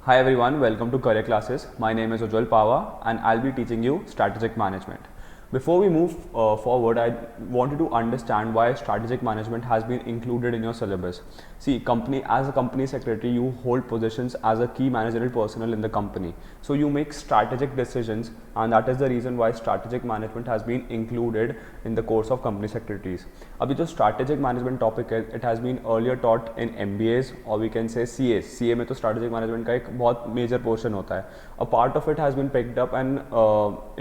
Hi everyone, welcome to Career Classes. My name is Ujjwal Pava and I'll be teaching you strategic management. Before we move forward, I wanted to understand why strategic management has been included in your syllabus. See, as a company secretary, you hold positions as a key managerial personnel in the company. So you make strategic decisions, and that is the reason why strategic management has been included in the course of company secretaries. अभी जो strategic management topic है, it has been earlier taught in MBAs or we can say CAs. CA में तो strategic management का एक बहुत major portion होता है. A part of it has been picked up and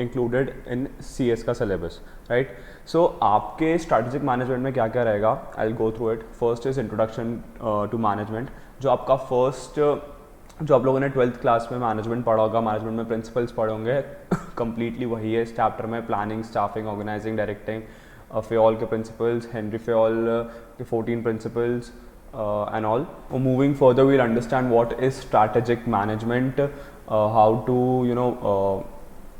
included in CS का syllabus, right? So आपके strategic management में क्या क्या रहेगा? I'll go through it. First is introduction to management. जो आपका first जो आप लोगों ने 12th क्लास में मैनेजमेंट पढ़ा होगा, मैनेजमेंट में प्रिंसिपल्स पढ़े होंगे, कम्प्लीटली वही है. इस चैप्टर में प्लानिंग, स्टाफिंग, ऑर्गेनाइजिंग, डायरेक्टिंग, फेओल के प्रिंसिपल्स, हेनरी फेओल के 14 principles and all. Moving further, we'll understand what is strategic management, how to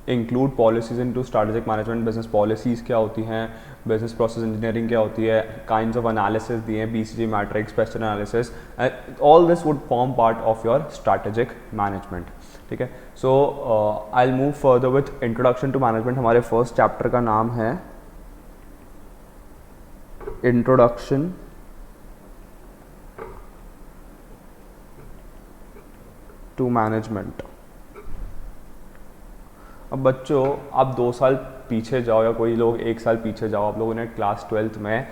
include policies into strategic management, business policies क्या होती हैं, business process engineering क्या होती है, kinds of analysis दिए हैं, BCG matrix, question analysis, and all this would form part of your strategic management. ठीक है. So I'll move further with introduction to management. हमारे first chapter का नाम है introduction to management. अब बच्चों, आप 2 साल पीछे जाओ या कोई लोग 1 साल पीछे जाओ, आप लोगों ने क्लास 12th में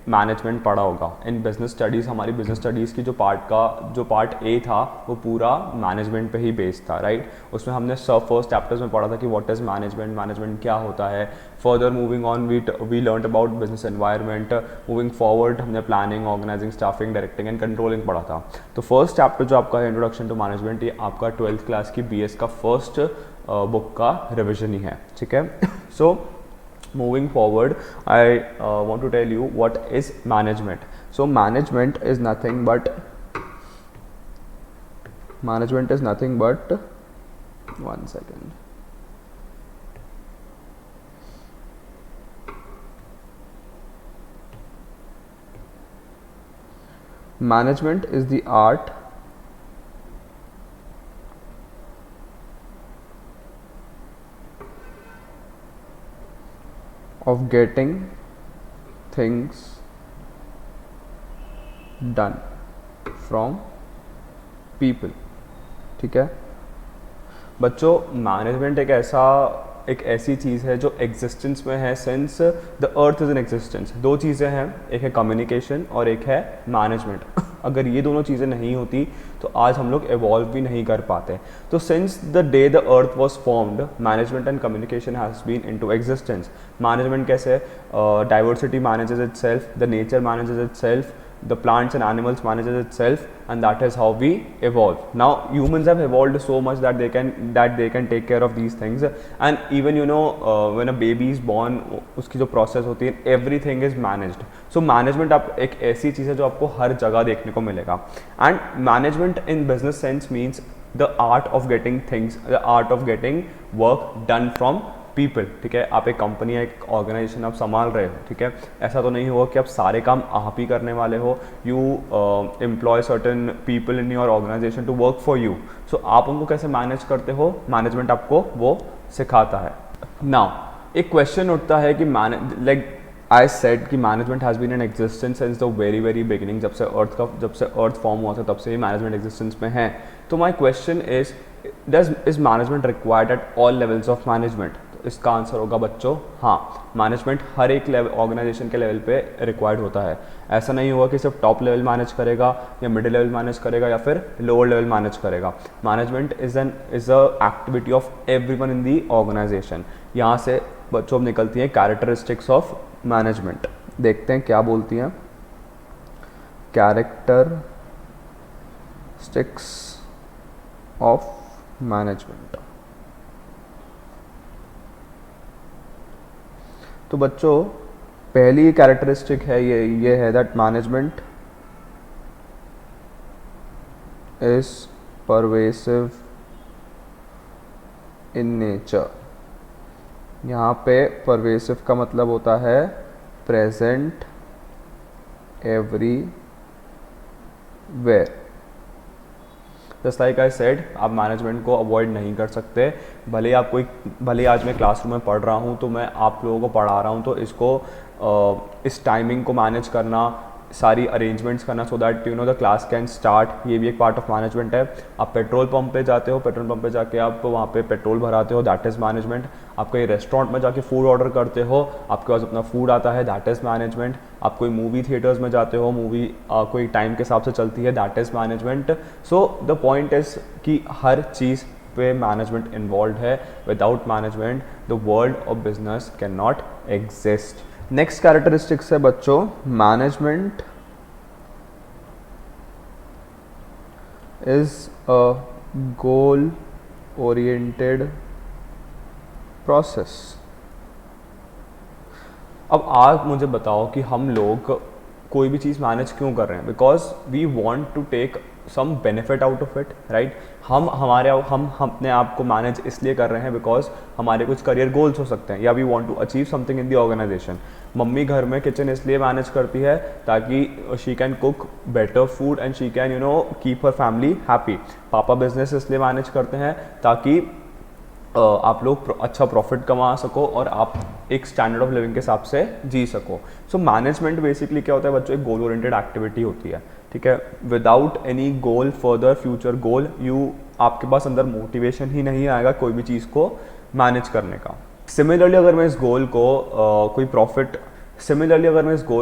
मैनेजमेंट पढ़ा होगा. इन बिजनेस स्टडीज़, हमारी बिजनेस स्टडीज़ की जो पार्ट ए था वो पूरा मैनेजमेंट पे ही बेस्ड था, राइट. उसमें हमने सब फर्स्ट चैप्टर्स में पढ़ा था कि व्हाट इज़ मैनेजमेंट, मैनेजमेंट क्या होता है. Further moving on we learn about business environment. Moving forward हमने planning, organizing, staffing, directing and controlling पढ़ा था. तो फर्स्ट चैप्टर जो आपका है इंट्रोडक्शन टू मैनेजमेंट, ये आपका 12th क्लास की BS का फर्स्ट बुक का रिविजन ही है. ठीक है. सो moving forward, I want to tell you what is management. So management is nothing but one second. Management is the art of getting things done from people. ठीक है बच्चों, management एक ऐसी चीज़ है जो एग्जिस्टेंस में है since the earth is in existence. 2 चीज़ें हैं, एक है कम्युनिकेशन और एक है मैनेजमेंट. अगर ये दोनों चीज़ें नहीं होती तो आज हम लोग इवॉल्व भी नहीं कर पाते. तो since the day the earth was formed, management and communication has been into existence. Management कैसे? Diversity manages itself, the nature manages itself, the plants and animals manages itself, and that is how we evolve. Now humans have evolved so much that they can take care of these things, and even when a baby is born, उसकी जो process होती है, everything is managed. So management आप एक ऐसी चीज़ है जो आपको हर जगह देखने को मिलेगा. And management in business sense means the art of getting things, the art of getting work done from people. ठीक है. आप एक कंपनी या एक ऑर्गेनाइजेशन आप संभाल रहे हो. ठीक है. ऐसा तो नहीं होगा कि आप सारे काम आप ही करने वाले हो. You employ certain people in your organization to work for you. So आप उनको कैसे मैनेज करते हो, मैनेजमेंट आपको वो सिखाता है. नाउ एक क्वेश्चन उठता है कि आई सेड कि management has been in existence since the very very beginning. जब से अर्थ फॉर्म हुआ था तब से ही मैनेजमेंट एग्जिस्टेंस में है. तो my question is management required at all levels of management? इसका आंसर होगा बच्चों हाँ. मैनेजमेंट हर एक लेवल, ऑर्गेनाइजेशन के लेवल पे रिक्वायर्ड होता है. ऐसा नहीं होगा कि सिर्फ टॉप लेवल मैनेज करेगा या मिडिल लेवल मैनेज करेगा या फिर लोअर लेवल मैनेज करेगा. Management is a activity of everyone in the organization. यहाँ से बच्चों निकलती हैं कैरेक्टरिस्टिक्स ऑफ मैनेजमेंट. देखते हैं क्या बोलती हैं कैरेक्टरिस्टिक्स ऑफ मैनेजमेंट. तो बच्चों पहली कैरेक्टरिस्टिक है ये है that management is pervasive in nature. यहाँ पे परवेसिव का मतलब होता है present everywhere. Just like I said, आप मैनेजमेंट को अवॉइड नहीं कर सकते। भले ही आज मैं क्लासरूम में पढ़ रहा हूँ तो मैं आप लोगों को पढ़ा रहा हूँ, तो इस टाइमिंग को मैनेज करना, सारी अरेंजमेंट्स करना so that you know the class can start, ये भी एक पार्ट ऑफ मैनेजमेंट है। आप पेट्रोल पंप पे जाते हो, पेट्रोल पंप पे जाके आप वहाँ पे पेट्रोल भराते हो, दैट इज़ मैनेजमेंट। आप कहीं रेस्टोरेंट में जाके फूड ऑर्डर करते हो, आपके पास अपना फूड आता है, दैट इज़ मैनेजमेंट। आप कोई मूवी थिएटर्स में जाते हो, मूवी कोई टाइम के हिसाब से चलती है, that is management. So the point is कि हर चीज़ पे मैनेजमेंट इन्वॉल्व है। Without management the world of business can not exist. Next characteristics है बच्चों, management is a goal oriented process. अब आप मुझे बताओ कि हम लोग कोई भी चीज़ मैनेज क्यों कर रहे हैं? Because we want to take some benefit out of it, right. हम अपने आप को मैनेज इसलिए कर रहे हैं बिकॉज हमारे कुछ करियर गोल्स हो सकते हैं, या we want to achieve something in the organization. Mummy घर में किचन इसलिए मैनेज करती है ताकि she can cook better food and she can keep her family happy. पापा बिजनेस इसलिए मैनेज करते हैं ताकि आप लोग अच्छा प्रॉफिट कमा सको और आप एक स्टैंडर्ड ऑफ लिविंग के हिसाब से जी सको। सो मैनेजमेंट बेसिकली क्या होता है बच्चों? एक गोल ओरिएंटेड एक्टिविटी होती है, ठीक है। विदाउट एनी गोल, फर्दर फ्यूचर गोल, आपके पास अंदर मोटिवेशन ही नहीं आएगा कोई भी चीज़ को मैनेज करने का। सिमिलरली अगर मैं इस गोल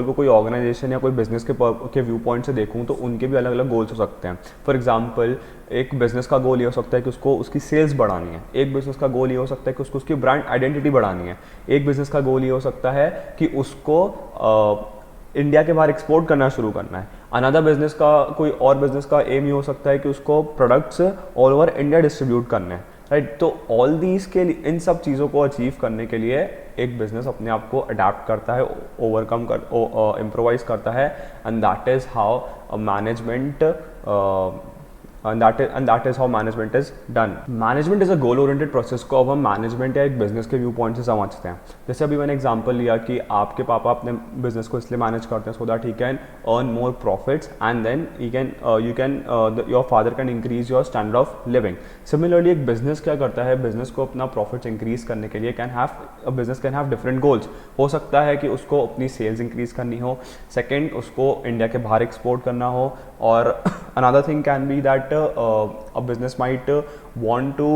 को कोई ऑर्गेनाइजेशन या कोई बिजनेस के व्यू पॉइंट से देखूं तो उनके भी अलग अलग गोल्स हो सकते हैं। फॉर एग्जांपल, एक बिजनेस का गोल ये हो सकता है कि उसको उसकी सेल्स बढ़ानी है। एक बिजनेस का गोल ये हो सकता है कि उसको उसकी ब्रांड आइडेंटिटी बढ़ानी है। एक बिजनेस का गोल ये हो सकता है कि उसको इंडिया के बाहर एक्सपोर्ट करना शुरू करना है। अनदर बिजनेस का कोई और बिजनेस का एम ये हो सकता है कि उसको products all over India distribute करने हैं, राइट। तो ऑल दीज के लिए, इन सब चीज़ों को अचीव करने के लिए एक बिजनेस अपने आप को अडेप्ट करता है, इम्प्रोवाइज करता है, and that is how management and that is how management is done. Management is a goal oriented process को अब हम मैनेजमेंट या एक बिजनेस के व्यू पॉइंट से समझते हैं। जैसे अभी मैंने एग्जांपल लिया कि आपके पापा अपने बिजनेस को इसलिए मैनेज करते हैं so that he can earn more profits and then your father can increase your standard of living. Similarly एक बिजनेस क्या करता है? बिजनेस को अपना प्रॉफिट्स इंक्रीज करने के लिए business can have different goals. हो सकता है कि उसको अपनी सेल्स इंक्रीज करनी हो, सेकेंड उसको इंडिया के बाहर एक्सपोर्ट करना हो, और another thing can be that a business might want to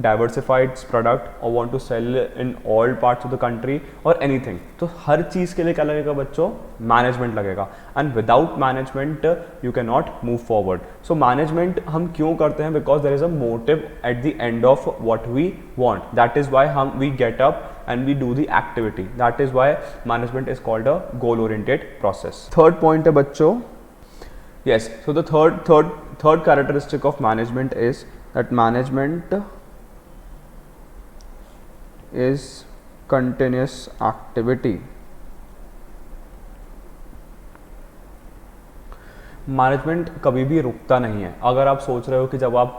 diversify its product or want to sell in all parts of the country or anything. तो हर चीज़ के लिए क्या लगेगा बच्चों? मैनेजमेंट लगेगा, and without management you cannot move forward. So management हम क्यों करते हैं? Because there is a motive at the end of what we want. That is why we get up and we do the activity. That is why management is called a goal oriented process. Third point है बच्चों, yes, so the third characteristic of management is that management is continuous activity. Management कभी भी रुकता नहीं है। अगर आप सोच रहे हो कि जब आप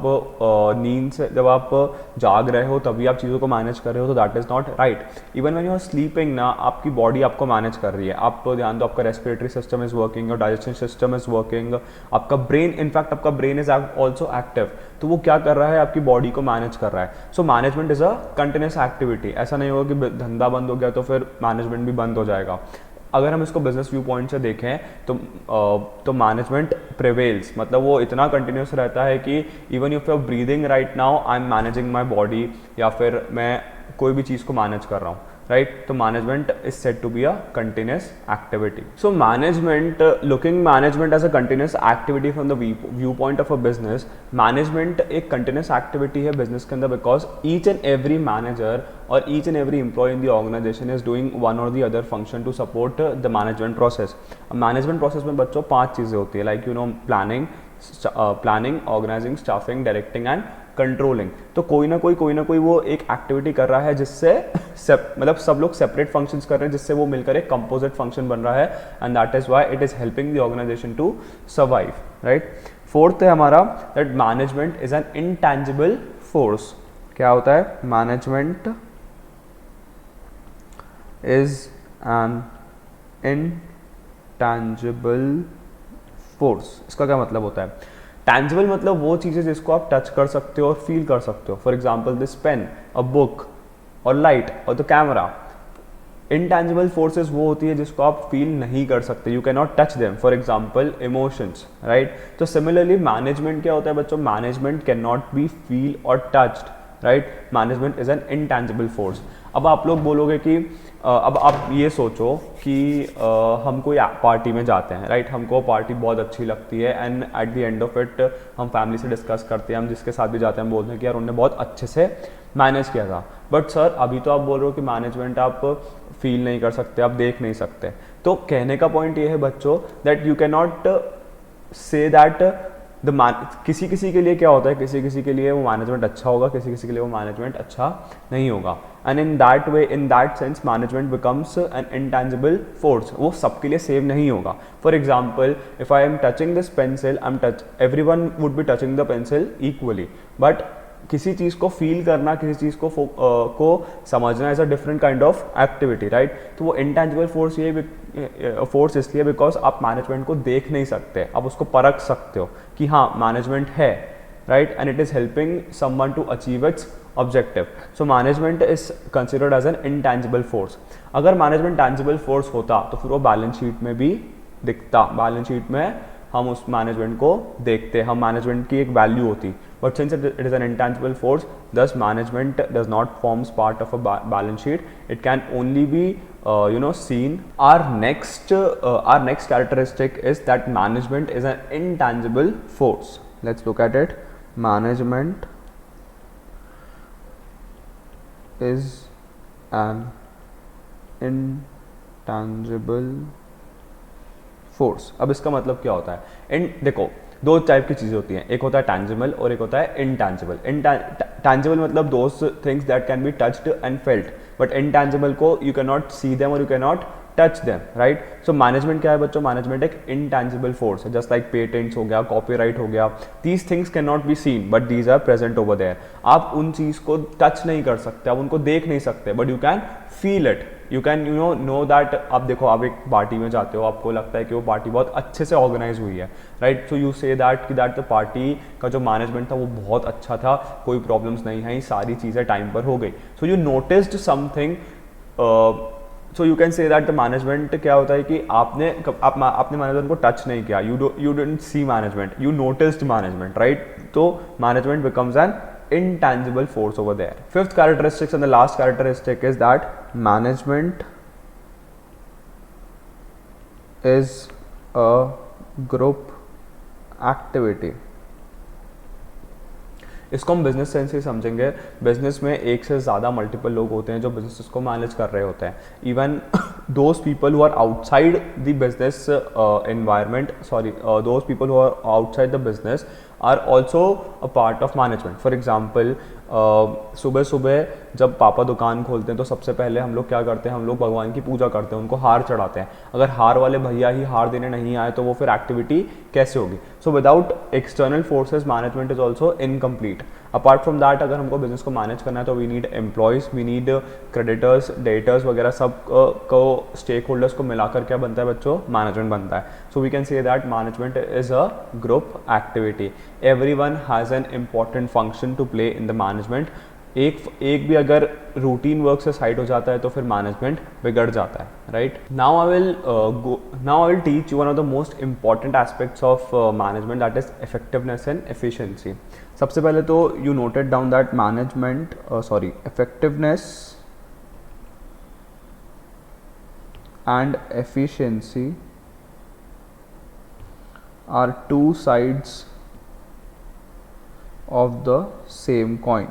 जब आप जाग रहे हो तभी आप चीज़ों को मैनेज कर रहे हो, तो that is not right. Even when you are sleeping ना, आपकी बॉडी आपको मैनेज कर रही है। आप तो ध्यान दो, आपका respiratory system is working, your digestion system is working, आपका ब्रेन, इनफैक्ट आपका ब्रेन इज ऑल्सो एक्टिव। तो वो क्या कर रहा है? आपकी बॉडी को मैनेज कर रहा है। So management is a continuous activity. ऐसा नहीं होगा कि धंधा बंद हो गया तो फिर मैनेजमेंट भी बंद हो जाएगा। अगर हम इसको बिजनेस व्यू पॉइंट से देखें तो मैनेजमेंट प्रिवेल्स, मतलब वो इतना कंटिन्यूस रहता है कि even if you are breathing right now, I am managing my body, या फिर मैं कोई भी चीज़ को मैनेज कर रहा हूँ, right? तो management is said to be a continuous activity. So looking management as a continuous activity from the viewpoint of a business, management एक continuous activity है business के अंदर, because each and every manager or each and every employee in the organization is doing one or the other function to support the management process. Management process में बच्चों 5 चीज़ें होती है, like planning, organizing, staffing, directing and controlling. तो कोई ना कोई वो एक एक्टिविटी कर रहा है जिससे मतलब सब लोग सेपरेट फंक्शंस कर रहे हैं, जिससे वो मिलकर एक कंपोजिट फंक्शन बन रहा है, and that is why it is helping the organization to survive, right. Fourth है हमारा that management is an intangible force. क्या होता है? Management is an intangible force. इसका क्या मतलब होता है? टैंजिबल मतलब वो चीज़ें जिसको आप टच कर सकते हो और फील कर सकते हो. For example this pen, a book और लाइट और द कैमरा. इनटैंजिबल फोर्सेस वो होती है जिसको आप फील नहीं कर सकते, you can not touch them. For example emotions, right. तो सिमिलरली मैनेजमेंट क्या होता है बच्चों, management can not be feel और touched, right. Management is an intangible force. अब आप लोग बोलोगे कि अब आप ये सोचो कि हम कोई पार्टी में जाते हैं, राइट. हमको पार्टी बहुत अच्छी लगती है and at the end of it हम फैमिली से डिस्कस करते हैं, हम जिसके साथ भी जाते हैं हम बोलते हैं कि यार उन्होंने बहुत अच्छे से मैनेज किया था. बट सर अभी तो आप बोल रहे हो कि मैनेजमेंट आप फील नहीं कर सकते, आप देख नहीं सकते. तो कहने का पॉइंट ये है बच्चों that you can not say that किसी किसी के लिए क्या होता है, किसी किसी के लिए वो मैनेजमेंट अच्छा होगा, किसी किसी के लिए वो मैनेजमेंट अच्छा नहीं होगा. And in that way, in that sense management becomes N intangible force. वो सबके लिए सेम नहीं होगा. For example if I am touching this pencil, I am touch, everyone would be touching the pencil equally. But किसी चीज़ को feel करना, किसी चीज़ को समझना is a different kind of activity, right. तो वो इनटैंजिबल फोर्स ये फोर्स इसलिए बिकॉज आप मैनेजमेंट को देख नहीं सकते, आप उसको परख सकते हो कि हाँ मैनेजमेंट है, right. And it is helping someone to achieve its objective. So management is considered as an intangible force. अगर मैनेजमेंट टैंजिबल फोर्स होता तो फिर वो बैलेंस शीट में भी दिखता, बैलेंस शीट में हम उस मैनेजमेंट को देखते, हम मैनेजमेंट की एक वैल्यू होती. But since it is an intangible force, thus management does not forms part of a balance sheet. It can only be seen. Our next characteristic is that management is an intangible force. Let's look at it. Management is an intangible force. अब इसका मतलब क्या होता है, इन देखो दो type की चीज़ें होती हैं, एक होता है टैंजिबल और एक होता है इनटैंजिबल. टैंजिबल मतलब those things that can be touched and felt, but intangible को you can not see them और you can not touch them, right. So management क्या है बच्चों, मैनेजमेंट एक इनटैंजिबल फोर्स है, जस्ट लाइक पेटेंट्स हो गया, कॉपीराइट हो गया. These things can not be seen but these are present over there. आप उन चीज़ को टच नहीं कर सकते, आप उनको देख नहीं सकते, but you can feel it, you can know that. आप देखो आप एक पार्टी में जाते हो, आपको लगता है कि वो पार्टी बहुत अच्छे से ऑर्गेनाइज हुई है, right. So you say that the party का जो मैनेजमेंट था वो बहुत अच्छा था, कोई प्रॉब्लम्स नहीं है, सारी चीज़ें टाइम पर हो गई. So you noticed something. So you can say that the management क्या होता है कि आपने मैनेजमेंट को टच नहीं किया, you didn't see management, you noticed management, right. तो management becomes an intangible force over there. Fifth characteristic and the last characteristic is that management is a group activity. इसको हम बिजनेस सेंस से समझेंगे. Business में एक से ज़्यादा multiple लोग होते हैं जो बिजनेस को मैनेज कर रहे होते हैं. Even those people who are outside the business environment, those people who are outside the business are also a part of management. For example, सुबह सुबह जब पापा दुकान खोलते हैं तो सबसे पहले हम लोग क्या करते हैं, हम लोग भगवान की पूजा करते हैं, उनको हार चढ़ाते हैं. अगर हार वाले भैया ही हार देने नहीं आए तो वो फिर एक्टिविटी कैसे होगी. So without external forces management is also incomplete. Apart from that अगर हमको बिजनेस को मैनेज करना है तो we need employees, we need creditors, debtors वगैरह सब को स्टेक होल्डर्स को मिलाकर क्या बनता है बच्चों, मैनेजमेंट बनता है. So we can say that management is a group activity. Everyone has an important function to play in the management. एक भी अगर रूटीन वर्क से साइड हो जाता है तो फिर मैनेजमेंट बिगड़ जाता है, right. Now I will teach you one of the most important aspects of management, that is effectiveness and efficiency. सबसे पहले तो you noted down that effectiveness and efficiency are two sides of the same coin.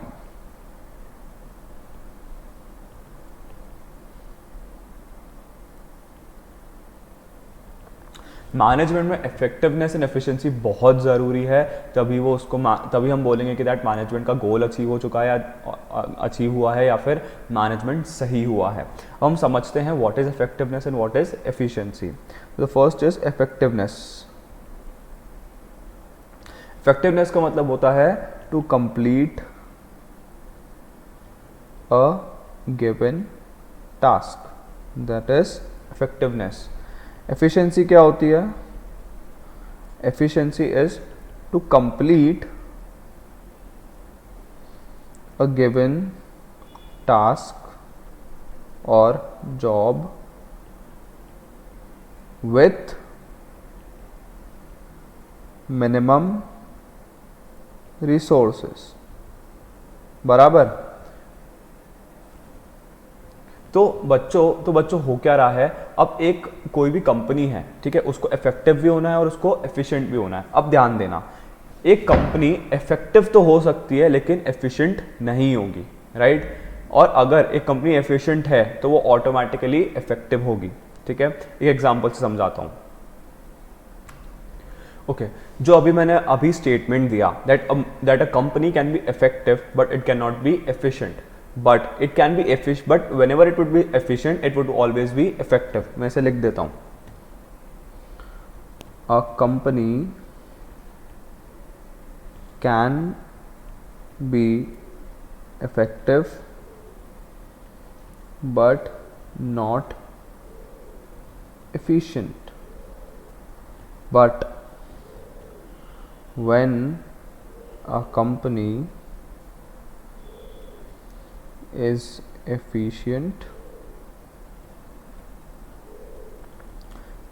Management में effectiveness and efficiency बहुत ज़रूरी है, तभी हम बोलेंगे कि दैट मैनेजमेंट का गोल अचीव हो चुका है या अचीव हुआ है या फिर मैनेजमेंट सही हुआ है. हम समझते हैं what is effectiveness and what is efficiency. The first is effectiveness. Effectiveness का मतलब होता है to complete a given task, that is effectiveness. Efficiency क्या होती है, efficiency is to complete a given task or job with minimum resources. बराबर। तो बच्चों हो क्या रहा है, अब एक कोई भी कंपनी है, ठीक है, उसको इफेक्टिव भी होना है और उसको एफिशिएंट भी होना है। अब ध्यान देना, एक कंपनी इफेक्टिव तो हो सकती है लेकिन एफिशिएंट नहीं होगी, राइट। और अगर एक कंपनी एफिशिएंट है तो वो ऑटोमेटिकली इफेक्टिव होगी, ठीक है। एक एग्जांपल से समझाता हूँ। ओके, जो अभी मैंने स्टेटमेंट दिया that a company can be effective but it can not be efficient, but it can be efficient, but whenever it would be efficient it would always be effective. मैं इसे लिख देता हूँ, अ company can be effective but not efficient. But when a company is efficient,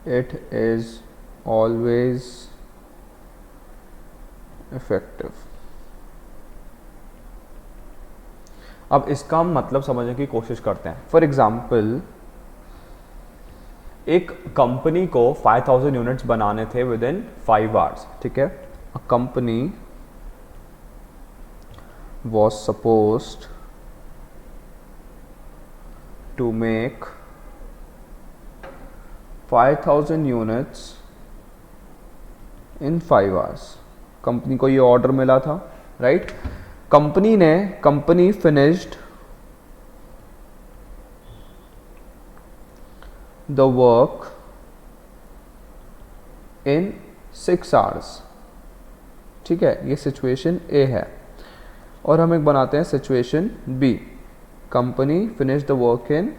it is always effective. अब इसका मतलब समझने की कोशिश करते हैं। फॉर एग्जाम्पल, एक कंपनी को 5000 यूनिट्स बनाने थे विद इन 5 आवर्स, ठीक है। A company was supposed to make 5000 units in 5 hours. Company को ये ऑर्डर मिला था, राइट। Company finished the work in 6 hours, ठीक है। ये सिचुएशन ए है। और हम एक बनाते हैं situation B, company finished the work in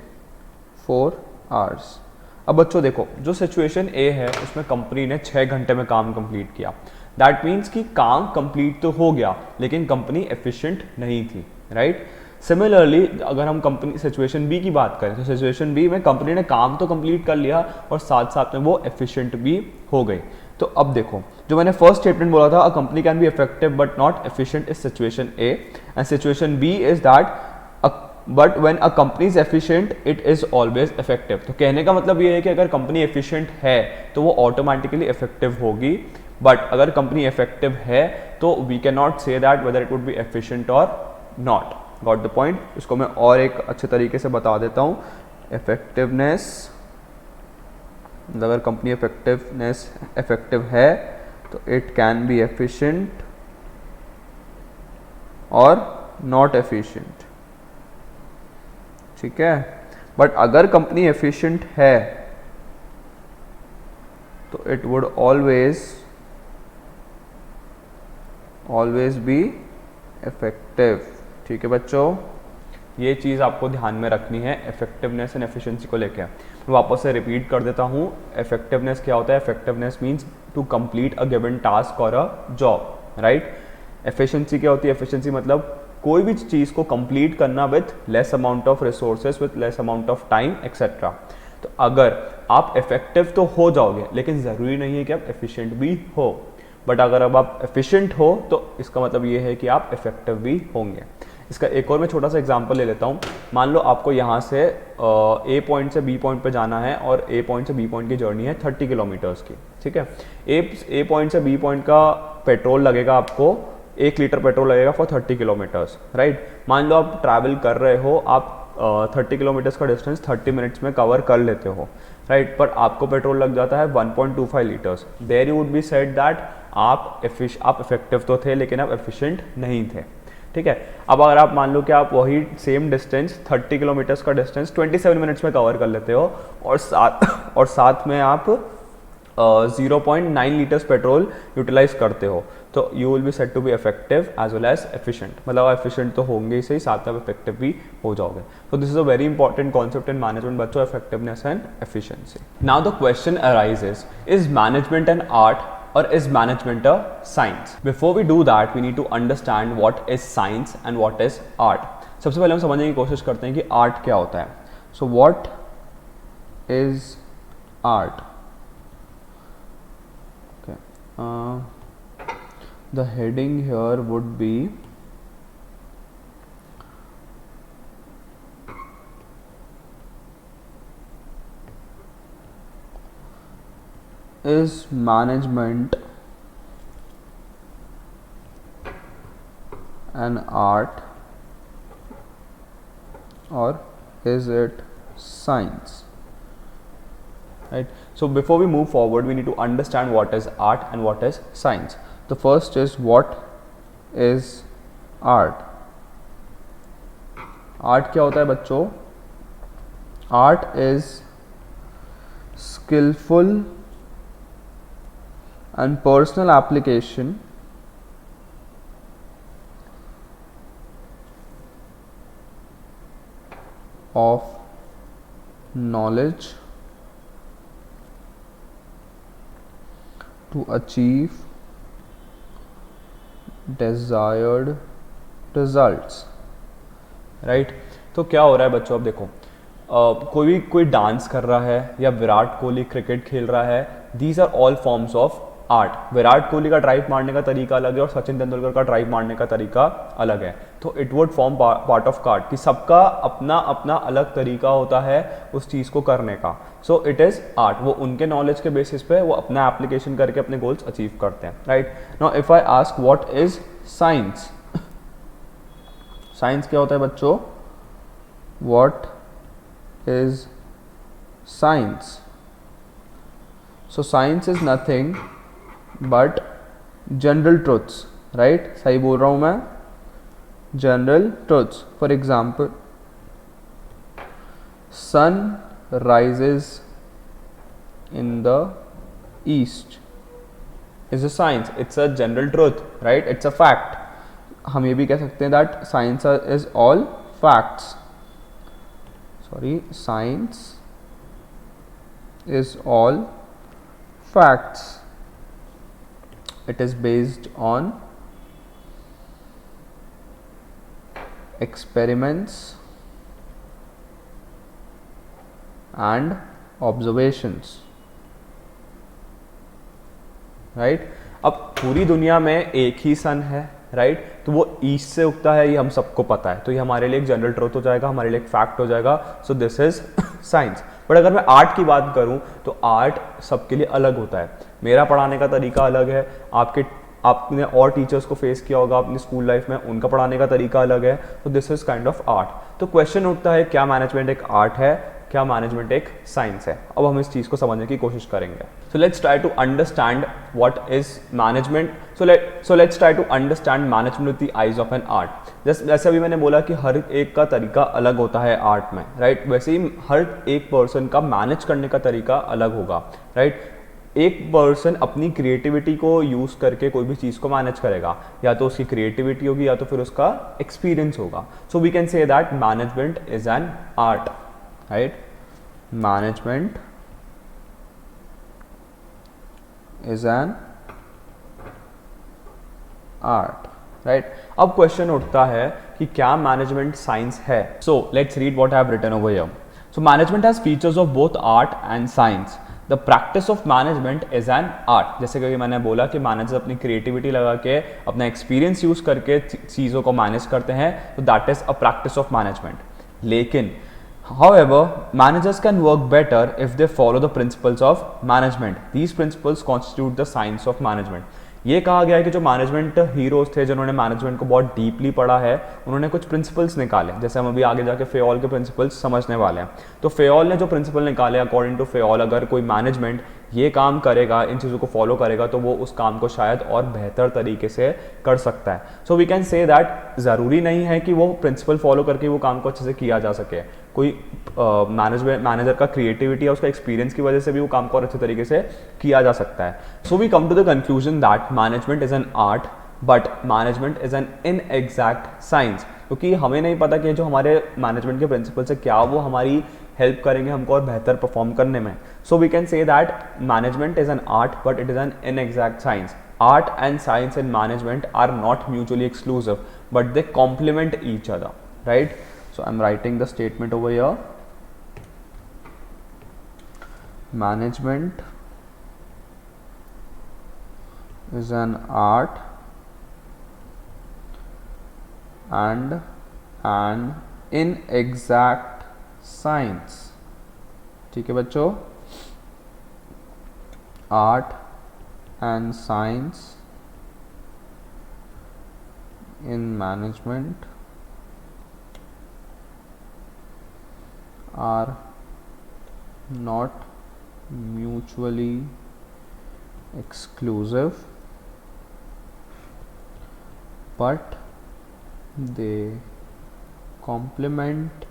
4 hours. अब बच्चों देखो, जो सिचुएशन ए है उसमें कंपनी ने 6 घंटे में काम कंप्लीट किया। दैट मीन्स कि काम कंप्लीट तो हो गया लेकिन कंपनी एफिशिएंट नहीं थी, राइट। सिमिलरली अगर हम कंपनी सिचुएशन बी की बात करें तो सिचुएशन बी में कंपनी ने काम तो कंप्लीट कर लिया और साथ साथ में वो एफिशिएंट भी हो गई। तो अब देखो, जो मैंने फर्स्ट स्टेटमेंट बोला था, a company can be effective but not efficient is situation A, and situation B is that but when a company is efficient it is always effective. तो कहने का मतलब ये है कि अगर कंपनी एफिशिएंट है तो वो ऑटोमेटिकली इफेक्टिव होगी, बट अगर कंपनी इफेक्टिव है तो we can not say that whether it would be efficient और नॉट। Got the point. इसको मैं और एक अच्छे तरीके से बता देता हूँ। इफेक्टिवनेस, अगर कंपनी इफेक्टिव है तो इट कैन बी एफिशिएंट और नॉट एफिशिएंट, ठीक है। बट अगर कंपनी एफिशिएंट है तो it would always be effective, ठीक है बच्चों। ये चीज़ आपको ध्यान में रखनी है इफेक्टिवनेस एंड एफिशिएंसी को लेकर। मैं वापस से रिपीट कर देता हूँ, इफेक्टिवनेस क्या होता है? Effectiveness means to complete a given task और अ जॉब, राइट। एफिशिएंसी क्या होती है? एफिशिएंसी मतलब कोई भी चीज़ को कंप्लीट करना with less amount of resources, with less amount of time etcetera. तो अगर आप इफेक्टिव तो हो जाओगे लेकिन ज़रूरी नहीं है कि आप एफिशिएंट भी हो, बट अगर अब आप एफिशिएंट हो तो इसका मतलब ये है कि आप इफेक्टिव भी होंगे। इसका एक और मैं छोटा सा एग्जांपल ले लेता हूँ। मान लो आपको यहाँ से ए पॉइंट से बी पॉइंट पे जाना है और ए पॉइंट से बी पॉइंट की जर्नी है 30 किलोमीटर्स की, ठीक है। ए पॉइंट से बी पॉइंट का पेट्रोल लगेगा आपको 1 लीटर पेट्रोल लगेगा फॉर 30 किलोमीटर्स, राइट। मान लो आप ट्रैवल कर रहे हो, आप 30 किलोमीटर्स का डिस्टेंस 30 मिनट्स में कवर कर लेते हो, राइट। पर आपको पेट्रोल लग जाता है 1.25 litres. There you would be said that आप इफेक्टिव तो थे लेकिन आप एफिशिएंट नहीं थे, ठीक है। अब अगर आप मान लो कि आप वही सेम डिस्टेंस 30 किलोमीटर्स का डिस्टेंस 27 मिनट्स में कवर कर लेते हो और साथ में आप 0.9 लीटर्स पेट्रोल यूटिलाइज करते हो, तो you will be said to be effective as well as efficient. मतलब एफिशिएंट तो होंगे ही सही, साथ में आप इफेक्टिव भी हो जाओगे। तो this is a very important concept in management बच्चों, effectiveness and efficiency. Now the question arises, is management an art or is management a science? Before we do that, we need to understand what is science and what is art. सबसे पहले हम समझने की कोशिश करते हैं कि art क्या होता है. So what is art? Okay. The heading here would be is management an art or is it science? Right. So before we move forward, we need to understand what is art and what is science. The first is what is art? Art क्या होता है बच्चों? Art is skillful and personal application of knowledge to achieve desired results. Right. तो क्या हो रहा है बच्चों, अब देखो कोई डांस कर रहा है या विराट कोहली क्रिकेट खेल रहा है, these are all forms of art. Virat Kohli का ड्राइव मारने का तरीका अलग है और सचिन तेंदुलकर का ड्राइव मारने का तरीका अलग है. तो it would form part of art कि सबका अपना अपना अलग तरीका होता है उस चीज़ को करने का. So it is art. वो उनके नॉलेज के बेसिस पे वो अपना एप्लीकेशन करके अपने गोल्स अचीव करते हैं. Right. Now if I ask what is science, science क्या होता है बच्चों? What is science? So science is nothing but general truths. Right. सही बोल रहा हूं मैं? General truths. For example, sun rises in the east is a science. It's a general truth, right? It's a fact. हम ये भी कह सकते हैं that science is all facts. Science is all facts. It is based on experiments and observations. Right. अब पूरी दुनिया में एक ही सन है. राइट. तो वो ईस्ट से उगता है, ये हम सबको पता है. तो ये हमारे लिए एक जनरल ट्रूथ हो जाएगा, हमारे लिए एक फैक्ट हो जाएगा. So this is science. But अगर मैं आर्ट की बात करूं तो आर्ट सबके लिए अलग होता है. मेरा पढ़ाने का तरीका अलग है, आपने और टीचर्स को फेस किया होगा अपनी स्कूल लाइफ में, उनका पढ़ाने का तरीका अलग है. तो this is kind of art. तो क्वेश्चन उठता है क्या मैनेजमेंट एक आर्ट है, क्या मैनेजमेंट एक साइंस है? अब हम इस चीज़ को समझने की कोशिश करेंगे. So let's try to understand what is management. So let's try to understand management with the eyes of an art. जैसे अभी मैंने बोला कि हर एक का तरीका अलग होता है आर्ट में. राइट. वैसे ही हर एक पर्सन का मैनेज करने का तरीका अलग होगा. राइट. एक पर्सन अपनी क्रिएटिविटी को यूज़ करके कोई भी चीज़ को मैनेज करेगा, या तो उसकी क्रिएटिविटी होगी या तो फिर उसका एक्सपीरियंस होगा. So we can say that management is an art. Right. Management is an art. Right. अब क्वेश्चन उठता है कि क्या मैनेजमेंट साइंस है? So let's read what I have written over here. So management has features of both art and science. The practice of management is an art. जैसे कि मैंने बोला कि मैनेजर अपनी क्रिएटिविटी लगा के अपना एक्सपीरियंस यूज करके चीज़ों को मैनेज करते हैं, तो that is a practice of management. लेकिन however, managers can work better if they follow the principles of management. These principles constitute the science of management. ये कहा गया है कि जो मैनेजमेंट हीरोज थे जिन्होंने मैनेजमेंट को बहुत डीपली पढ़ा है, उन्होंने कुछ प्रिंसिपल्स निकाले. जैसे हम अभी आगे जाके फेओल के प्रिंसिपल्स समझने वाले हैं. तो फेओल ने जो प्रिंसिपल निकाले, अकॉर्डिंग टू फेओल, अगर कोई मैनेजमेंट ये काम करेगा, इन चीज़ों को फॉलो करेगा, तो वो उस काम को शायद और बेहतर तरीके से कर सकता है. So we can say that ज़रूरी नहीं है कि वो प्रिंसिपल फॉलो करके वो काम को अच्छे से किया जा सके. कोई मैनेजर का क्रिएटिविटी या उसका एक्सपीरियंस की वजह से भी वो काम को और अच्छे तरीके से किया जा सकता है. So we come to the conclusion that management is an art but management is an inexact science, क्योंकि हमें नहीं पता कि जो हमारे मैनेजमेंट के प्रिंसिपल्स है क्या वो हमारी हेल्प करेंगे हमको और बेहतर परफॉर्म करने में. So we can say that management is an art but it is an inexact science. Art and science and management are not mutually exclusive, but they complement each other, right? So I'm writing the statement over here. Management is an art and an inexact science. ठीक है बच्चों, art and science in management are not mutually exclusive, but they complement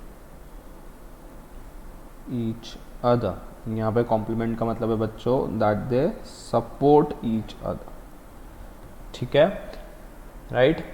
each other. यहाँ पे complement का मतलब है बच्चों that they support each other. ठीक है, राइट.